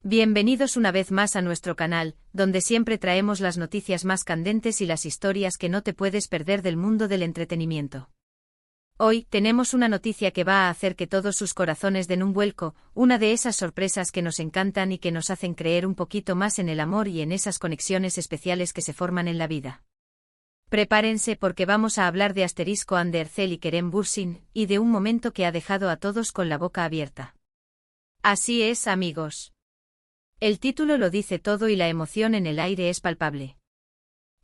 Bienvenidos una vez más a nuestro canal, donde siempre traemos las noticias más candentes y las historias que no te puedes perder del mundo del entretenimiento. Hoy tenemos una noticia que va a hacer que todos sus corazones den un vuelco, una de esas sorpresas que nos encantan y que nos hacen creer un poquito más en el amor y en esas conexiones especiales que se forman en la vida. Prepárense porque vamos a hablar de Ander Erzel y Kerem Bürsin, y de un momento que ha dejado a todos con la boca abierta. Así es, amigos. El título lo dice todo y la emoción en el aire es palpable.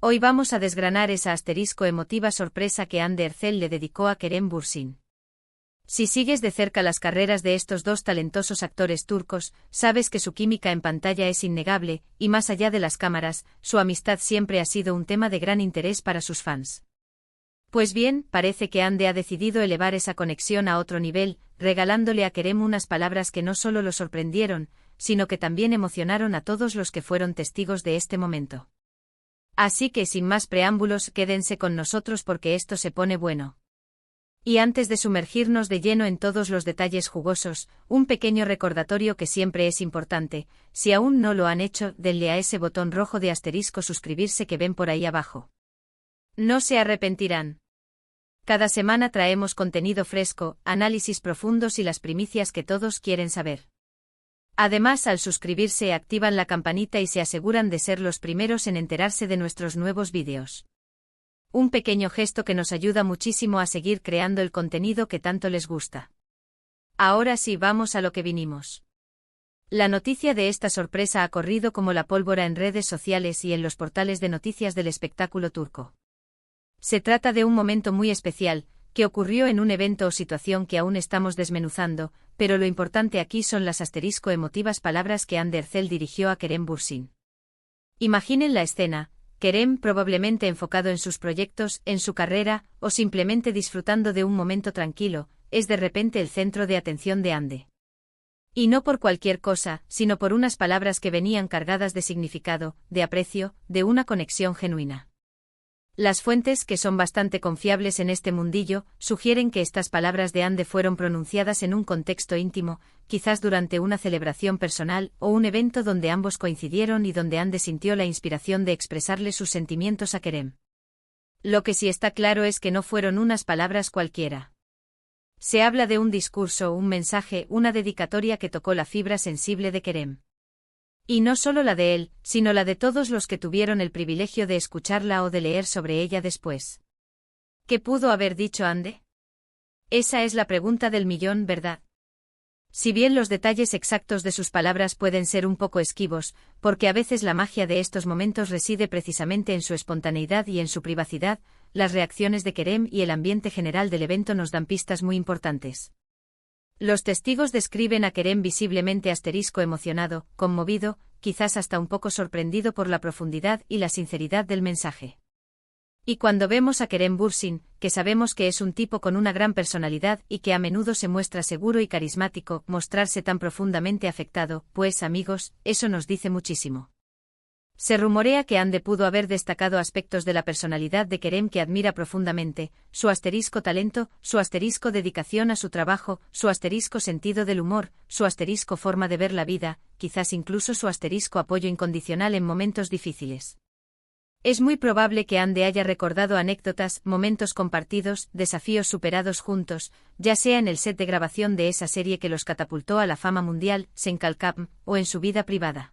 Hoy vamos a desgranar esa emotiva sorpresa que Ander Erzel le dedicó a Kerem Bürsin. Si sigues de cerca las carreras de estos dos talentosos actores turcos, sabes que su química en pantalla es innegable, y más allá de las cámaras, su amistad siempre ha sido un tema de gran interés para sus fans. Pues bien, parece que Hande ha decidido elevar esa conexión a otro nivel, regalándole a Kerem unas palabras que no solo lo sorprendieron, sino que también emocionaron a todos los que fueron testigos de este momento. Así que sin más preámbulos, quédense con nosotros porque esto se pone bueno. Y antes de sumergirnos de lleno en todos los detalles jugosos, un pequeño recordatorio que siempre es importante: si aún no lo han hecho, denle a ese botón rojo de suscribirse que ven por ahí abajo. No se arrepentirán. Cada semana traemos contenido fresco, análisis profundos y las primicias que todos quieren saber. Además, al suscribirse activan la campanita y se aseguran de ser los primeros en enterarse de nuestros nuevos vídeos. Un pequeño gesto que nos ayuda muchísimo a seguir creando el contenido que tanto les gusta. Ahora sí, vamos a lo que vinimos. La noticia de esta sorpresa ha corrido como la pólvora en redes sociales y en los portales de noticias del espectáculo turco. Se trata de un momento muy especial, que ocurrió en un evento o situación que aún estamos desmenuzando, pero lo importante aquí son las emotivas palabras que Ander Erzel dirigió a Kerem Bürsin. Imaginen la escena: Kerem probablemente enfocado en sus proyectos, en su carrera, o simplemente disfrutando de un momento tranquilo, es de repente el centro de atención de Hande. Y no por cualquier cosa, sino por unas palabras que venían cargadas de significado, de aprecio, de una conexión genuina. Las fuentes, que son bastante confiables en este mundillo, sugieren que estas palabras de Hande fueron pronunciadas en un contexto íntimo, quizás durante una celebración personal o un evento donde ambos coincidieron y donde Hande sintió la inspiración de expresarle sus sentimientos a Kerem. Lo que sí está claro es que no fueron unas palabras cualquiera. Se habla de un discurso, un mensaje, una dedicatoria que tocó la fibra sensible de Kerem. Y no solo la de él, sino la de todos los que tuvieron el privilegio de escucharla o de leer sobre ella después. ¿Qué pudo haber dicho Hande? Esa es la pregunta del millón, ¿verdad? Si bien los detalles exactos de sus palabras pueden ser un poco esquivos, porque a veces la magia de estos momentos reside precisamente en su espontaneidad y en su privacidad, las reacciones de Kerem y el ambiente general del evento nos dan pistas muy importantes. Los testigos describen a Kerem visiblemente emocionado, conmovido, quizás hasta un poco sorprendido por la profundidad y la sinceridad del mensaje. Y cuando vemos a Kerem Bürsin, que sabemos que es un tipo con una gran personalidad y que a menudo se muestra seguro y carismático, mostrarse tan profundamente afectado, pues amigos, eso nos dice muchísimo. Se rumorea que Hande pudo haber destacado aspectos de la personalidad de Kerem que admira profundamente: su talento, su dedicación a su trabajo, su sentido del humor, su forma de ver la vida, quizás incluso su apoyo incondicional en momentos difíciles. Es muy probable que Hande haya recordado anécdotas, momentos compartidos, desafíos superados juntos, ya sea en el set de grabación de esa serie que los catapultó a la fama mundial, Senkalkam, o en su vida privada.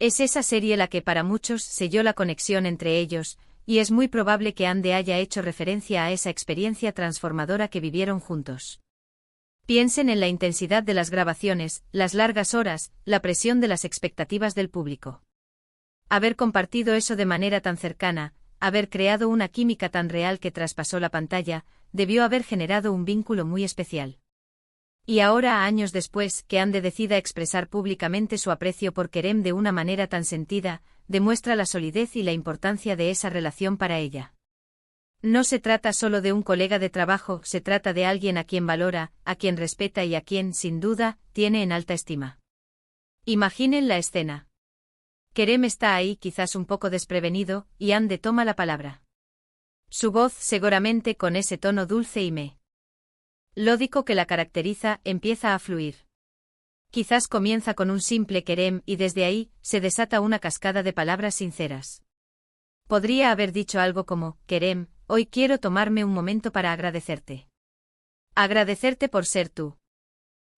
Es esa serie la que para muchos selló la conexión entre ellos, y es muy probable que Hande haya hecho referencia a esa experiencia transformadora que vivieron juntos. Piensen en la intensidad de las grabaciones, las largas horas, la presión de las expectativas del público. Haber compartido eso de manera tan cercana, haber creado una química tan real que traspasó la pantalla, debió haber generado un vínculo muy especial. Y ahora, años después, que Hande decida expresar públicamente su aprecio por Kerem de una manera tan sentida, demuestra la solidez y la importancia de esa relación para ella. No se trata solo de un colega de trabajo, se trata de alguien a quien valora, a quien respeta y a quien, sin duda, tiene en alta estima. Imaginen la escena. Kerem está ahí, quizás un poco desprevenido, y Hande toma la palabra. Su voz, seguramente con ese tono dulce y lódico que la caracteriza, empieza a fluir. Quizás comienza con un simple Kerem y desde ahí se desata una cascada de palabras sinceras. Podría haber dicho algo como, Kerem, hoy quiero tomarme un momento para agradecerte. Agradecerte por ser tú.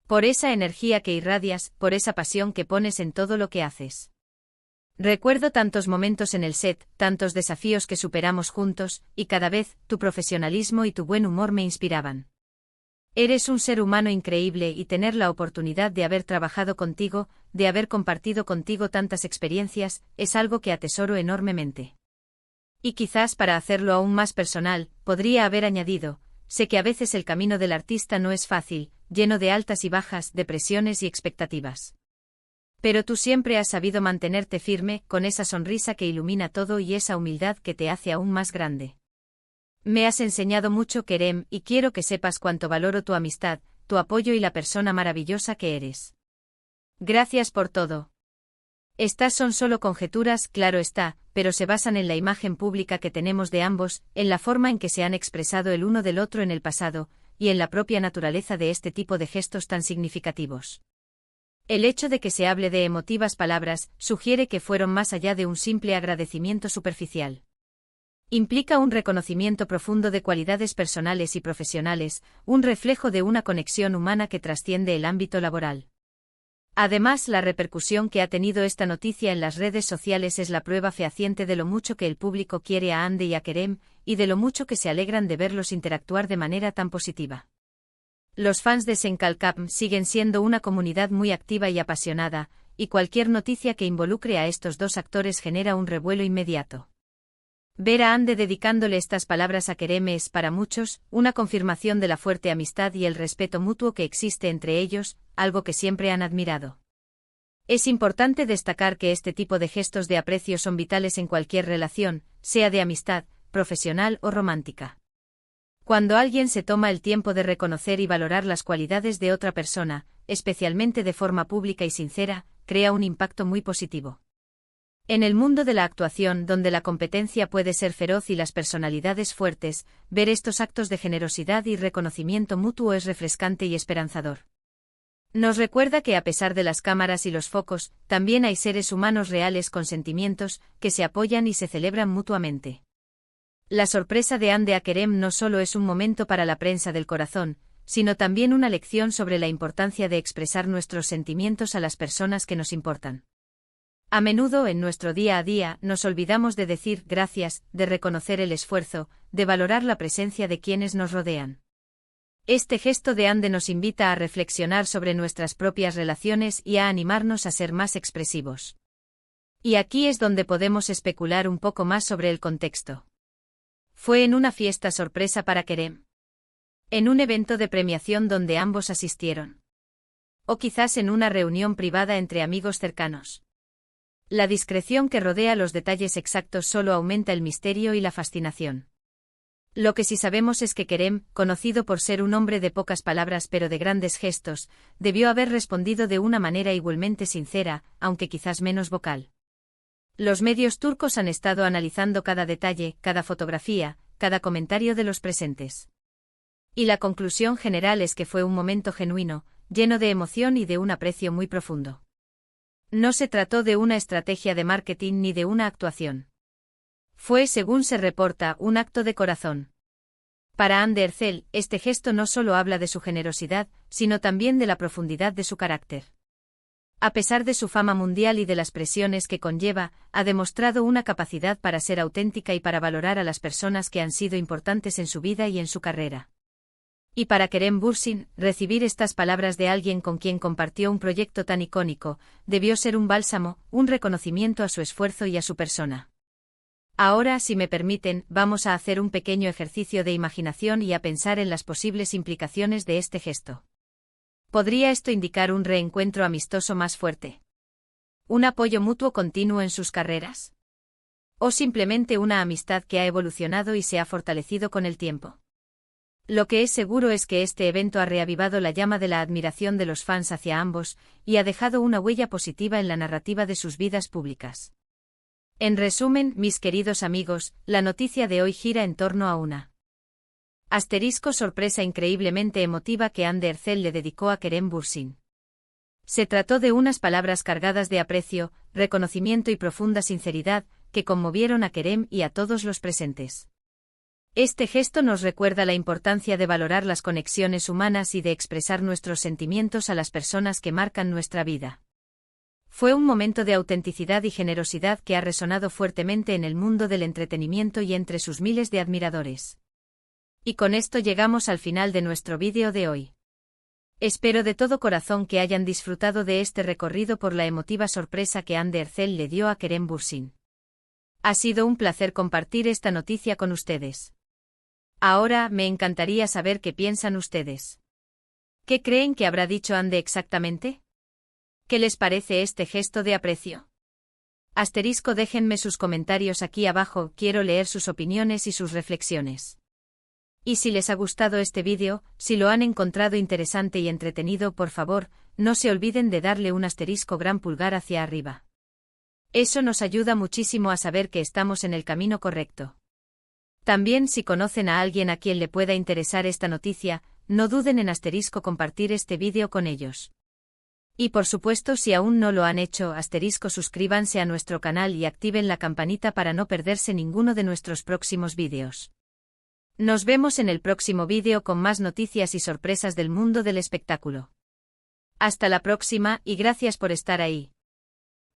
Por esa energía que irradias, por esa pasión que pones en todo lo que haces. Recuerdo tantos momentos en el set, tantos desafíos que superamos juntos, y cada vez, tu profesionalismo y tu buen humor me inspiraban. Eres un ser humano increíble y tener la oportunidad de haber trabajado contigo, de haber compartido contigo tantas experiencias, es algo que atesoro enormemente. Y quizás para hacerlo aún más personal, podría haber añadido, sé que a veces el camino del artista no es fácil, lleno de altas y bajas, de presiones y expectativas. Pero tú siempre has sabido mantenerte firme, con esa sonrisa que ilumina todo y esa humildad que te hace aún más grande. Me has enseñado mucho, Kerem, y quiero que sepas cuánto valoro tu amistad, tu apoyo y la persona maravillosa que eres. Gracias por todo. Estas son solo conjeturas, claro está, pero se basan en la imagen pública que tenemos de ambos, en la forma en que se han expresado el uno del otro en el pasado, y en la propia naturaleza de este tipo de gestos tan significativos. El hecho de que se hable de emotivas palabras sugiere que fueron más allá de un simple agradecimiento superficial. Implica un reconocimiento profundo de cualidades personales y profesionales, un reflejo de una conexión humana que trasciende el ámbito laboral. Además, la repercusión que ha tenido esta noticia en las redes sociales es la prueba fehaciente de lo mucho que el público quiere a Hande y a Kerem, y de lo mucho que se alegran de verlos interactuar de manera tan positiva. Los fans de Senkalkam siguen siendo una comunidad muy activa y apasionada, y cualquier noticia que involucre a estos dos actores genera un revuelo inmediato. Ver a Hande dedicándole estas palabras a Kerem es, para muchos, una confirmación de la fuerte amistad y el respeto mutuo que existe entre ellos, algo que siempre han admirado. Es importante destacar que este tipo de gestos de aprecio son vitales en cualquier relación, sea de amistad, profesional o romántica. Cuando alguien se toma el tiempo de reconocer y valorar las cualidades de otra persona, especialmente de forma pública y sincera, crea un impacto muy positivo. En el mundo de la actuación, donde la competencia puede ser feroz y las personalidades fuertes, ver estos actos de generosidad y reconocimiento mutuo es refrescante y esperanzador. Nos recuerda que a pesar de las cámaras y los focos, también hay seres humanos reales con sentimientos, que se apoyan y se celebran mutuamente. La sorpresa de Hande a Kerem no solo es un momento para la prensa del corazón, sino también una lección sobre la importancia de expresar nuestros sentimientos a las personas que nos importan. A menudo en nuestro día a día nos olvidamos de decir gracias, de reconocer el esfuerzo, de valorar la presencia de quienes nos rodean. Este gesto de Hande nos invita a reflexionar sobre nuestras propias relaciones y a animarnos a ser más expresivos. Y aquí es donde podemos especular un poco más sobre el contexto. Fue en una fiesta sorpresa para Kerem. En un evento de premiación donde ambos asistieron. O quizás en una reunión privada entre amigos cercanos. La discreción que rodea los detalles exactos solo aumenta el misterio y la fascinación. Lo que sí sabemos es que Kerem, conocido por ser un hombre de pocas palabras pero de grandes gestos, debió haber respondido de una manera igualmente sincera, aunque quizás menos vocal. Los medios turcos han estado analizando cada detalle, cada fotografía, cada comentario de los presentes. Y la conclusión general es que fue un momento genuino, lleno de emoción y de un aprecio muy profundo. No se trató de una estrategia de marketing ni de una actuación. Fue, según se reporta, un acto de corazón. Para Hande Erçel, este gesto no solo habla de su generosidad, sino también de la profundidad de su carácter. A pesar de su fama mundial y de las presiones que conlleva, ha demostrado una capacidad para ser auténtica y para valorar a las personas que han sido importantes en su vida y en su carrera. Y para Kerem Bürsin, recibir estas palabras de alguien con quien compartió un proyecto tan icónico, debió ser un bálsamo, un reconocimiento a su esfuerzo y a su persona. Ahora, si me permiten, vamos a hacer un pequeño ejercicio de imaginación y a pensar en las posibles implicaciones de este gesto. ¿Podría esto indicar un reencuentro amistoso más fuerte? ¿Un apoyo mutuo continuo en sus carreras? ¿O simplemente una amistad que ha evolucionado y se ha fortalecido con el tiempo? Lo que es seguro es que este evento ha reavivado la llama de la admiración de los fans hacia ambos, y ha dejado una huella positiva en la narrativa de sus vidas públicas. En resumen, mis queridos amigos, la noticia de hoy gira en torno a una sorpresa increíblemente emotiva que Hande Erçel le dedicó a Kerem Bürsin. Se trató de unas palabras cargadas de aprecio, reconocimiento y profunda sinceridad, que conmovieron a Kerem y a todos los presentes. Este gesto nos recuerda la importancia de valorar las conexiones humanas y de expresar nuestros sentimientos a las personas que marcan nuestra vida. Fue un momento de autenticidad y generosidad que ha resonado fuertemente en el mundo del entretenimiento y entre sus miles de admiradores. Y con esto llegamos al final de nuestro vídeo de hoy. Espero de todo corazón que hayan disfrutado de este recorrido por la emotiva sorpresa que Hande Erçel le dio a Kerem Bürsin. Ha sido un placer compartir esta noticia con ustedes. Ahora me encantaría saber qué piensan ustedes. ¿Qué creen que habrá dicho Hande exactamente? ¿Qué les parece este gesto de aprecio? Déjenme sus comentarios aquí abajo, quiero leer sus opiniones y sus reflexiones. Y si les ha gustado este vídeo, si lo han encontrado interesante y entretenido, por favor, no se olviden de darle un gran pulgar hacia arriba. Eso nos ayuda muchísimo a saber que estamos en el camino correcto. También si conocen a alguien a quien le pueda interesar esta noticia, no duden en compartir este vídeo con ellos. Y por supuesto si aún no lo han hecho, suscríbanse a nuestro canal y activen la campanita para no perderse ninguno de nuestros próximos vídeos. Nos vemos en el próximo vídeo con más noticias y sorpresas del mundo del espectáculo. Hasta la próxima y gracias por estar ahí.